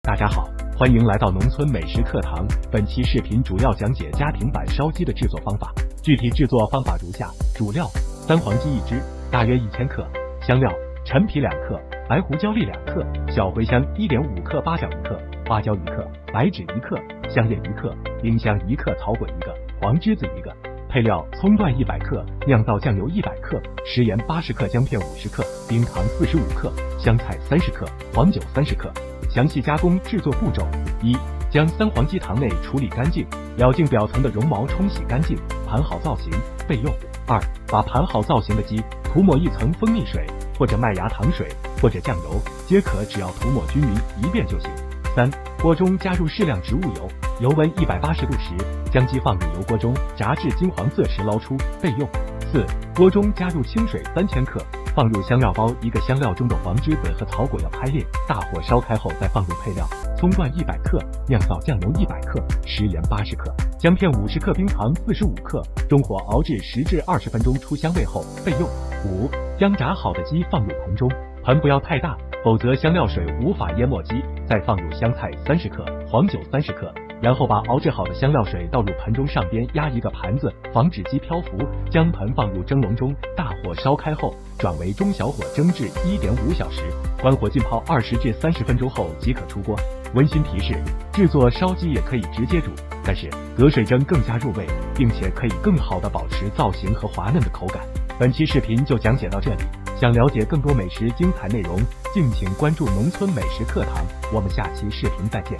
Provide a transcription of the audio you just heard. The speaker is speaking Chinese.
大家好，欢迎来到农村美食课堂。本期视频主要讲解家庭版烧鸡的制作方法，具体制作方法如下：主料三黄鸡1只，大约1000克；香料陈皮2克，白胡椒粒2克，小茴香1.5克，八角1克，花椒1克，白芷1克，香叶1克，丁香1克，草果1个，黄栀子1个。配料：葱段100克，酿造酱油100克，食盐80克，姜片50克，冰糖45克，香菜30克，黄酒30克。详细加工制作步骤：一、将三黄鸡肠内处理干净，咬净表层的绒毛，冲洗干净，盘好造型备用。二、把盘好造型的鸡涂抹一层蜂蜜水或者麦芽糖水或者酱油，皆可，只要涂抹均匀一遍就行。三、锅中加入适量植物油，油温180度时，将鸡放入油锅中炸至金黄色时捞出备用。四、锅中加入清水3000克，放入香料包1个，香料中的黄栀子和草果要拍裂，大火烧开后再放入配料：葱段100克，酿造酱油100克，食盐80克，姜片50克，冰糖45克，中火熬制10至20分钟出香味后备用。五、将炸好的鸡放入盆中，盆不要太大，否则香料水无法淹没鸡。再放入香菜30克，黄酒30克，然后把熬制好的香料水倒入盆中，上边压一个盘子，防止鸡漂浮。将盆放入蒸笼中，大火烧开后转为中小火蒸至1.5小时，关火浸泡20至30分钟后即可出锅。温馨提示：制作烧鸡也可以直接煮，但是隔水蒸更加入味，并且可以更好的保持造型和滑嫩的口感。本期视频就讲解到这里，想了解更多美食精彩内容，敬请关注农村美食课堂。我们下期视频再见。